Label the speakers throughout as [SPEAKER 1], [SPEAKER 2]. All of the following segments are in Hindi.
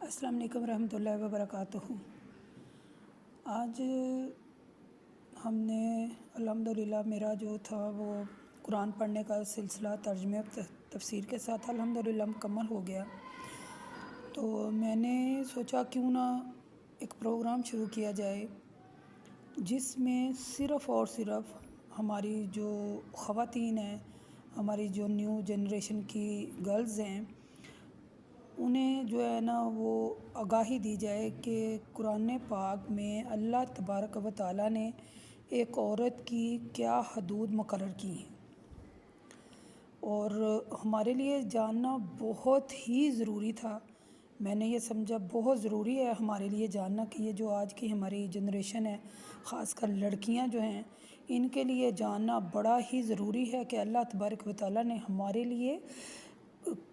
[SPEAKER 1] अस्सलाम वालेकुम रहमतुल्लाहि व बरकातुहू। आज हमने अल्हम्दुलिल्लाह मेरा जो था वो कुरान पढ़ने का सिलसिला तर्जुमे तफसीर के साथ अल्हम्दुलिल्लाह मुकम्मल हो गया। तो मैंने सोचा क्यों ना एक प्रोग्राम शुरू किया जाए जिसमें सिर्फ़ और सिर्फ़ हमारी जो ख़वातीन हैं, हमारी जो न्यू जनरेशन की गर्ल्स हैं, उन्हें जो है ना वो आगाही दी जाए कि कुरान पाक में अल्लाह तबारक व तआला ने एक औरत की क्या हदूद मुकर्रर की हैं। और हमारे लिए जानना बहुत ही ज़रूरी था। मैंने ये समझा बहुत ज़रूरी है हमारे लिए जानना कि ये जो आज की हमारी जनरेशन है, ख़ासकर लड़कियां जो हैं, इनके लिए जानना बड़ा ही ज़रूरी है कि अल्लाह तबारक व तआला ने हमारे लिए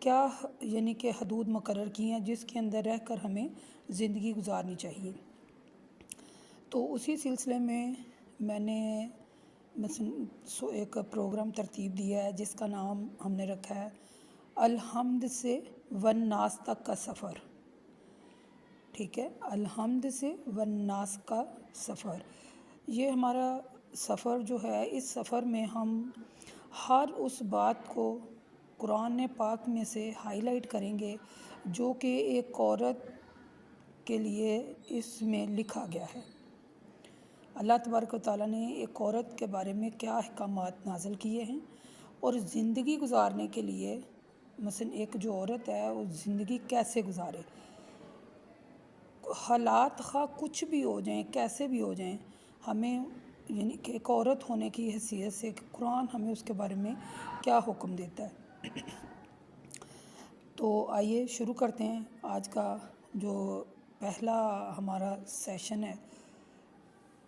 [SPEAKER 1] क्या यानी कि हदूद मुकर्रर की हैं जिसके अंदर रहकर हमें ज़िंदगी गुजारनी चाहिए। तो उसी सिलसिले में मैंने एक प्रोग्राम तरतीब दिया है जिसका नाम हमने रखा है अलहम्द से वन्नास तक का सफ़र। ठीक है, अलहम्द से वन्नास का सफ़र। ये हमारा सफ़र जो है, इस सफ़र में हम हर उस बात को कुरान पाक में से हाईलाइट करेंगे जो कि एक औरत के लिए इसमें लिखा गया है। अल्लाह तबारक व तआला ने एक औरत के बारे में क्या अहकामात नाज़िल किए हैं और ज़िंदगी गुजारने के लिए मसलन एक जो औरत है वो ज़िंदगी कैसे गुजारे। हालात खा कुछ भी हो जाएं, कैसे भी हो जाएं, हमें यानी कि एक औरत होने की हैसियत से कुरान हमें उसके बारे में क्या हुक्म देता है। तो आइए शुरू करते हैं। आज का जो पहला हमारा सेशन है,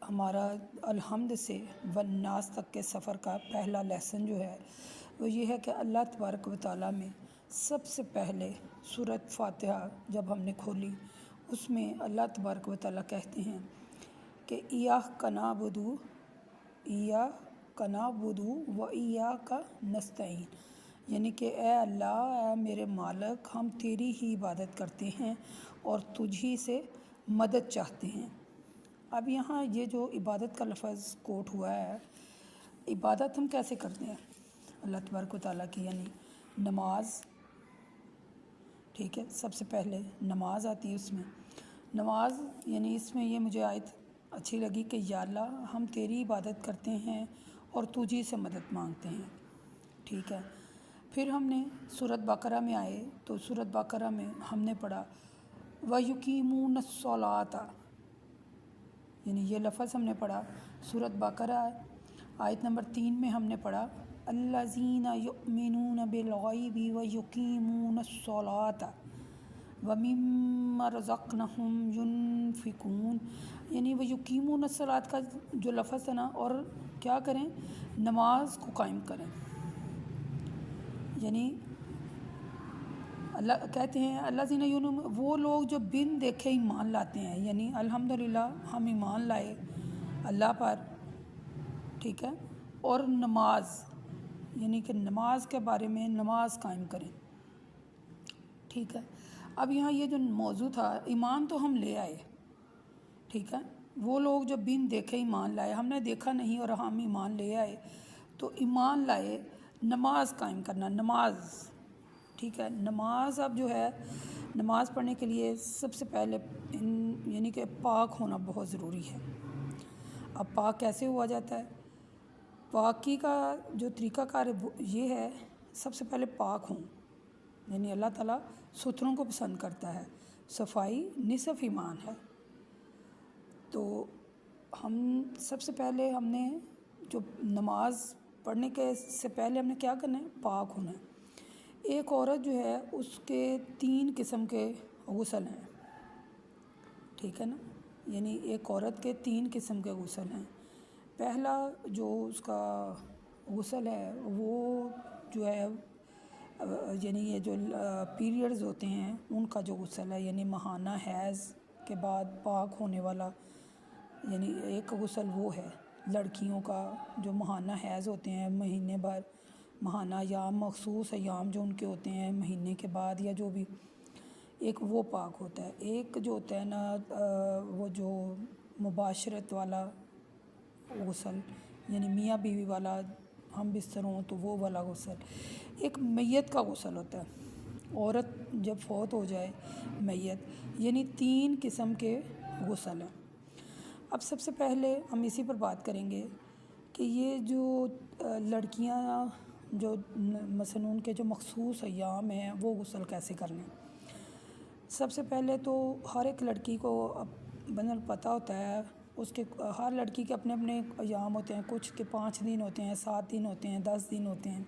[SPEAKER 1] हमारा अलहम्द से वन्नास तक के सफ़र का पहला लेसन जो है वो ये है कि अल्लाह तबारक व तआला में सबसे पहले सूरत फातिहा जब हमने खोली, उसमें अल्लाह तबारक व तआला कहते हैं कि इय्याह कनाबुदु व इय्याका नस्तईन, यानी कि ए अल्लाह, ए मेरे मालिक, हम तेरी ही इबादत करते हैं और तुझी से मदद चाहते हैं। अब यहाँ ये जो इबादत का लफ्ज़ कोट हुआ है, इबादत हम कैसे करते हैं अल्लाह तबारक व तआला की, यानी नमाज। ठीक है, सबसे पहले नमाज आती है उसमें। नमाज यानी इसमें ये मुझे आयत अच्छी लगी कि या अल्लाह, हम तेरी इबादत करते हैं और तुझी से मदद मांगते हैं। ठीक है, फिर हमने सूरत बकरा में आए तो सूरत बकरा में हमने पढ़ा व युकीमूनस्सलाता, यानी ये लफ्ज़ हमने पढ़ा। सूरत बकरा आयत नंबर 3 में हमने पढ़ा अल्लज़ीना युमिनून बिल गैबि व युकीमूनस्सलाता व मिम्मा रज़क़नाहुम युनफ़िकून, यानी व युकीमूनस्सलात का जो लफ्ज़ है ना, और क्या करें, नमाज को कायम करें। यानी अल्लाह कहते हैं अल्लज़ीना युमिनून, वो लोग जो बिन देखे ईमान लाते हैं, यानी अल्हम्दुलिल्लाह हम ईमान लाए अल्लाह पर। ठीक है, और नमाज यानी कि नमाज के बारे में नमाज कायम करें। ठीक है, अब यहाँ ये जो मौजू था, ईमान तो हम ले आए। ठीक है, वो लोग जो बिन देखे ईमान लाए, हमने देखा नहीं और हम ईमान ले आए, तो ईमान लाए, नमाज कायम करना, नमाज। ठीक है, नमाज अब जो है, नमाज पढ़ने के लिए सबसे पहले यानी कि पाक होना बहुत ज़रूरी है। अब पाक कैसे हुआ जाता है? पाकी का जो तरीक़ाकार ये है, सबसे पहले पाक हों, यानी अल्लाह ताला सुथरों को पसंद करता है। सफाई निसफ़ ईमान है। तो हम सबसे पहले हमने जो नमाज पढ़ने के से पहले हमने क्या करना है, पाक होना है। एक औरत जो है उसके 3 किस्म के गुस्ल हैं। ठीक है ना, यानी एक औरत के 3 किस्म के गुस्ल हैं। पहला जो उसका गुस्ल है वो जो है यानी ये जो पीरियड्स होते हैं उनका जो गुस्ल है, यानी माहाना हैज़ के बाद पाक होने वाला, यानी एक गुस्ल वो है लड़कियों का। जो माहाना हैज़ होते हैं, महीने भर माहाना या मखसूस अयाम जो उनके होते हैं महीने के बाद या जो भी, एक वो पाक होता है, एक जो होता है ना वो जो मुबाशरत वाला गुस्ल, यानी मियाँ बीवी वाला, हम बिस्तर हों तो वो वाला गुस्ल। एक मैयत का गुस्ल होता है, औरत जब फौत हो जाए मैयत, यानी 3 किस्म के गुस्ल हैं। अब सबसे पहले हम इसी पर बात करेंगे कि ये जो लड़कियां जो मसलन उनके जो मखसूस अय्याम हैं वो गुस्ल कैसे करने। सबसे पहले तो हर एक लड़की को बनल पता होता है, उसके हर लड़की के अपने अपने अय्याम होते हैं, कुछ के 5 दिन होते हैं, 7 दिन होते हैं, 10 दिन होते हैं।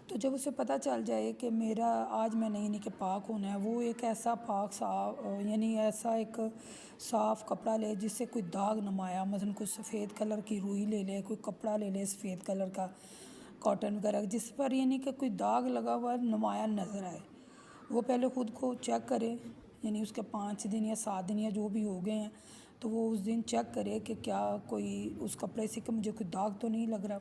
[SPEAKER 1] तो जब उसे पता चल जाए कि मेरा आज मैं नहीं कि पाक होना है, वो एक ऐसा पाक साफ यानी ऐसा एक साफ़ कपड़ा ले जिससे कोई दाग नमाया, मसलन कुछ सफ़ेद कलर की रुई ले ले, कोई कपड़ा ले ले सफ़ेद कलर का कॉटन वगैरह, जिस पर यानी कि कोई दाग लगा हुआ नुमाया नज़र आए। वो पहले ख़ुद को चेक करे, यानी उसके 5 दिन या 7 दिन या जो भी हो गए हैं, तो वो उस दिन चेक करे कि क्या कोई उस कपड़े से कि मुझे कोई दाग तो नहीं लग रहा।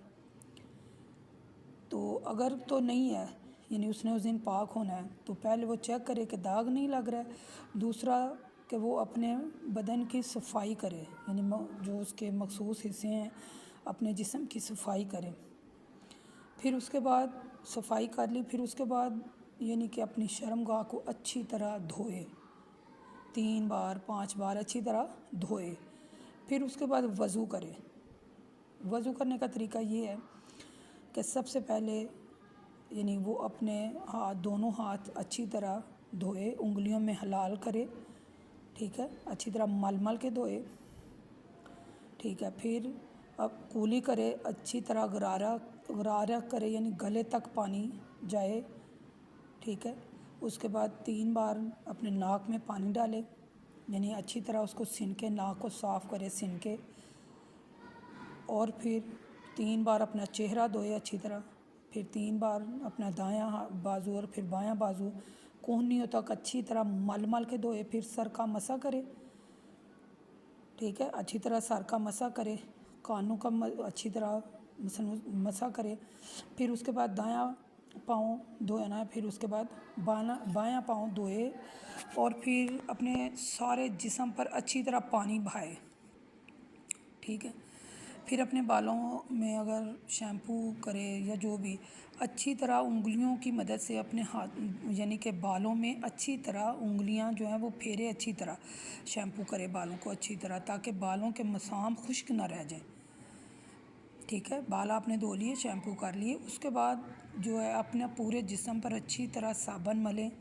[SPEAKER 1] तो अगर तो नहीं है, यानी उसने उस दिन पाक होना है, तो पहले वो चेक करे कि दाग नहीं लग रहा है। दूसरा कि वो अपने बदन की सफाई करे, यानी जो उसके मखसूस हिस्से हैं अपने जिस्म की सफाई करे। फिर उसके बाद सफाई कर ली, फिर उसके बाद यानी कि अपनी शर्मगाह को अच्छी तरह धोए, 3 बार 5 बार अच्छी तरह धोए। फिर उसके बाद वज़ू करे। वज़ू करने का तरीका ये है कि सबसे पहले यानी वो अपने हाथ, दोनों हाथ अच्छी तरह धोए, उंगलियों में हलाल करे, ठीक है, अच्छी तरह मल मल के धोए, ठीक है। फिर अब कूली करे, अच्छी तरह गरारा करे, यानी गले तक पानी जाए, ठीक है। उसके बाद 3 बार अपने नाक में पानी डाले, यानी अच्छी तरह उसको सिन के नाक को साफ़ करे सिन के, और फिर 3 बार अपना चेहरा धोए अच्छी तरह, फिर 3 बार अपना दायां बाजू और फिर बायां बाजू कोहनियों तक अच्छी तरह मल मल के धोए। फिर सर का मसा करे, ठीक है, अच्छी तरह सर का मसा करे, कानों का अच्छी तरह मसा करे। फिर उसके बाद दायां पाँव धोना है, फिर उसके बाद बायां पाँव धोए, और फिर अपने सारे जिस्म पर अच्छी तरह पानी बहाए, ठीक है। फिर अपने बालों में अगर शैम्पू करे या जो भी, अच्छी तरह उंगलियों की मदद से अपने हाथ यानी कि बालों में अच्छी तरह उंगलियां जो हैं वो फेरे, अच्छी तरह शैम्पू करे बालों को अच्छी तरह, ताकि बालों के मसाम खुश्क ना रह जाए, ठीक है। बाल आपने धो लिए, शैम्पू कर लिए, उसके बाद जो है अपने पूरे जिस्म पर अच्छी तरह साबुन मलें,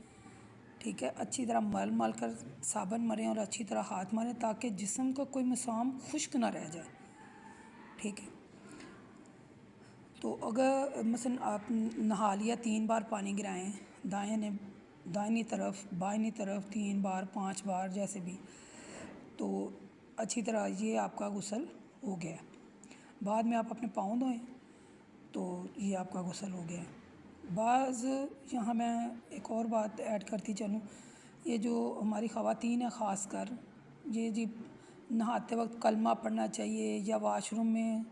[SPEAKER 1] ठीक है, अच्छी तरह मल मल कर साबुन मलें और अच्छी तरह हाथ मलें ताकि जिस्म का कोई मसाम खुश्क ना रह जाए, ठीक है। तो अगर मसलन आप नहा लिया, 3 बार पानी गिराएं, दाहिनी तरफ बाईं तरफ 3 बार 5 बार जैसे भी, तो अच्छी तरह ये आपका गुस्ल हो गया। बाद में आप अपने पाँव धोएं, तो ये आपका गुस्ल हो गया। बाज़ यहाँ मैं एक और बात ऐड करती चलूँ, ये जो हमारी ख़वातीन है ख़ास कर, ये जी नहाते वक्त कलमा पढ़ना चाहिए, या वाशरूम में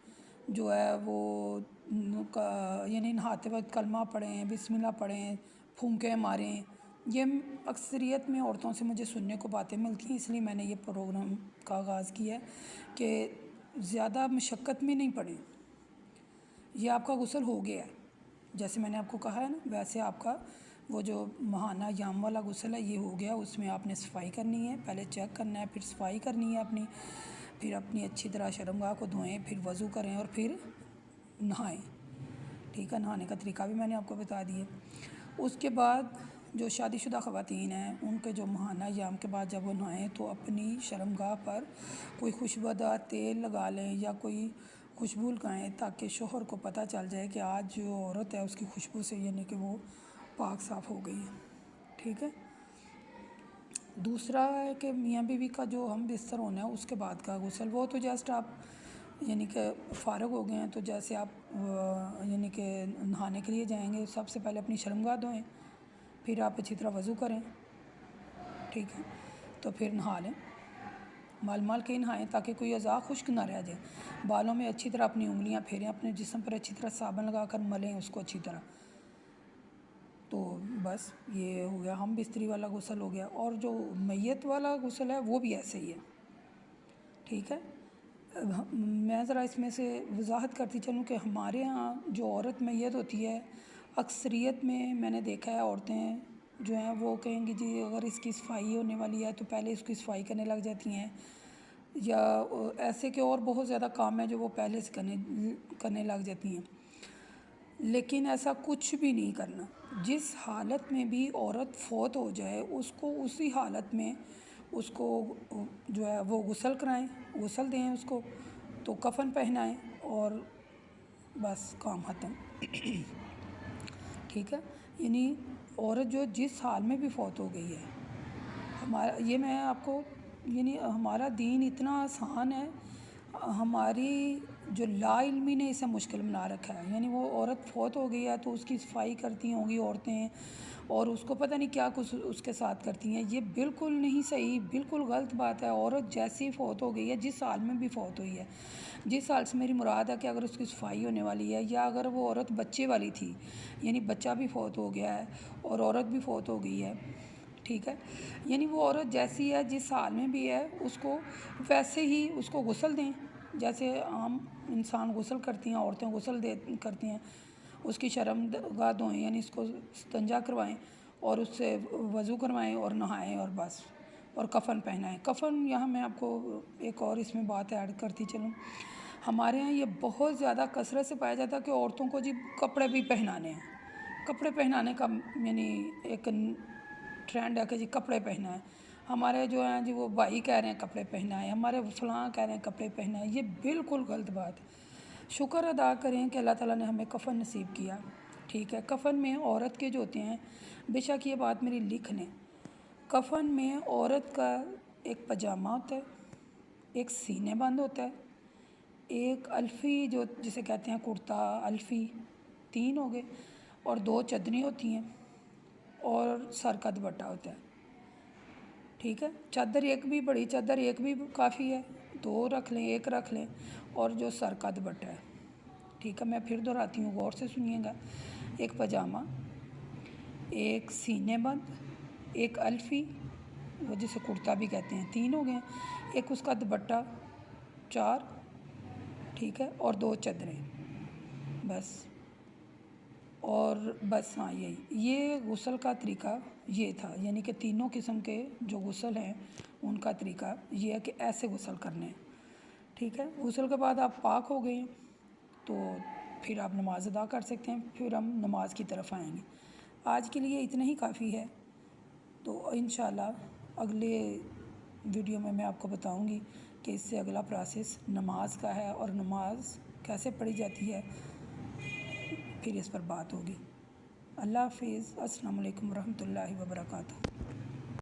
[SPEAKER 1] जो है वो यानी नहाते वक्त कलमा पढ़ें, बिस्मिल्लाह पढ़ें, फूंके मारें। ये अक्सरियत में औरतों से मुझे सुनने को बातें मिलती हैं, इसलिए मैंने ये प्रोग्राम का आगाज़ किया है कि ज़्यादा मशक्क़त में नहीं पढ़ें। ये आपका गुस्ल हो गया है, जैसे मैंने आपको कहा है ना, वैसे आपका वो जो महाना याम वाला गुस्ल है ये हो गया। उसमें आपने सफाई करनी है, पहले चेक करना है, फिर सफाई करनी है अपनी, फिर अपनी अच्छी तरह शर्मगाह को धोएं, फिर वज़ू करें और फिर नहाएं, ठीक है। नहाने का तरीका भी मैंने आपको बता दिया। उसके बाद जो शादीशुदा ख़वातीन हैं उनके जो महाना याम के बाद जब वो नहाएं तो अपनी शर्मगाह पर कोई खुशबूदार तेल लगा लें या कोई खुशबू लगाएँ, ताकि शोहर को पता चल जाए कि आज जो औरत है उसकी खुशबू से यानी कि वो पाक साफ़ हो गई है, ठीक है। दूसरा है कि मियाँ बीवी का जो हम बिस्तर होना है उसके बाद का गुस्ल, वो तो जस्ट आप यानी कि फ़ारग हो गए हैं, तो जैसे आप यानी कि नहाने के लिए जाएंगे, सबसे पहले अपनी शर्मगाह धोएं, फिर आप अच्छी तरह वज़ू करें, ठीक है, तो फिर नहा लें, मल मल के नहाएं ताकि कोई अज़ा खुश्क ना रह जाए। बालों में अच्छी तरह अपनी उंगलियां फेरें, अपने जिस्म पर अच्छी तरह साबुन लगा कर मलें उसको अच्छी तरह, तो बस ये हो गया, हम बिस्तरी वाला गुस्ल हो गया। और जो मैयत वाला गुस्ल है वो भी ऐसे ही है, ठीक है। मैं ज़रा इसमें से वजाहत करती चलूँ कि हमारे यहाँ जो औरत मैयत होती है, अक्सरियत में मैंने देखा है औरतें जो हैं वो कहेंगी जी अगर इसकी सफाई होने वाली है तो पहले इसकी सफाई करने लग जाती हैं, या ऐसे के और बहुत ज़्यादा काम है जो वो पहले से करने लग जाती हैं। लेकिन ऐसा कुछ भी नहीं करना। जिस हालत में भी औरत फौत हो जाए उसको उसी हालत में उसको जो है वो गुस्ल कराएं, गुस्ल दें उसको, तो कफन पहनाएं और बस काम ख़त्म। ठीक है। यानी औरत जो जिस हाल में भी फौत हो गई है, हमारा ये मैं आपको यानी हमारा दीन इतना आसान है, हमारी जो लाइल्मी ने इसे मुश्किल बना रखा है। यानी वो औरत फौत हो गई है तो उसकी सफाई करती होंगी औरतें, और उसको पता नहीं क्या कुछ उसके साथ करती हैं। ये बिल्कुल नहीं सही, बिल्कुल गलत बात है। औरत जैसी फौत हो गई है, जिस हाल में भी फौत हुई है, जिस हाल से मेरी मुराद है कि अगर उसकी सफाई होने वाली है, या अगर वो औरत बच्चे वाली थी, यानी बच्चा भी फौत हो गया है और औरत भी फौत हो गई है, ठीक है। यानी वो औरत जैसी है, जिस हाल में भी है, उसको वैसे ही उसको गुस्ल दें जैसे आम इंसान गुस्ल करती हैं, औरतें गुस्ल दे करती हैं। उसकी शर्मगाह धोएं, यानी इसको इस्तिंजा करवाएं और उससे वज़ू करवाएं और नहाएं और बस, और कफ़न पहनाएं। कफ़न यहाँ मैं आपको एक और इसमें बात ऐड करती चलूँ, हमारे यहाँ ये बहुत ज़्यादा कसरत से पाया जाता है कि औरतों को जी कपड़े भी पहनाने हैं। कपड़े पहनाने का यानी एक ट्रेंड है कि जी कपड़े पहनाएं। हमारे जो हैं जी वो भाई कह रहे हैं कपड़े पहनाएं, हमारे फलां कह रहे हैं कपड़े पहनाएं। ये बिल्कुल गलत बात है। शुक्र अदा करें कि अल्लाह ताला ने हमें कफ़न नसीब किया, ठीक है। कफ़न में औरत के जो होते हैं, बेशक ये बात मेरी लिख लें, कफ़न में औरत का एक पजामा होता है, एक सीने बंद होता है, एक अल्फ़ी जो जिसे कहते हैं कुर्ता अल्फ़ी, 3 हो गए, और 2 चदरें होती हैं, और सर का दुपट्टा होता है, ठीक है। चादर एक भी, बड़ी चादर एक भी काफ़ी है, 2 रख लें, 1 रख लें, और जो सर का दुपट्टा है, ठीक है। मैं फिर दोहराती हूँ, गौर से सुनिएगा। एक पजामा, एक सीने बंद, एक अल्फ़ी वो जिसे कुर्ता भी कहते हैं, 3 हो गए, एक उसका दुपट्टा 4, ठीक है, और 2 चदरें, बस। और बस हाँ, ये गुस्ल का तरीका ये था। यानी कि तीनों किस्म के जो गुस्ल हैं उनका तरीका ये है कि ऐसे गुस्ल करने हैं, ठीक है। गुस्ल के बाद आप पाक हो गए तो फिर आप नमाज अदा कर सकते हैं, फिर हम नमाज की तरफ आएंगे। आज के लिए इतना ही काफ़ी है, तो इंशाल्लाह अगले वीडियो में मैं आपको बताऊंगी कि इससे अगला प्रोसेस नमाज का है और नमाज कैसे पढ़ी जाती है, फिर इस पर बात होगी। अल्लाह हाफ़िज़। अस्सलामु अलैकुम रहमतुल्लाहि व बरकातुहू।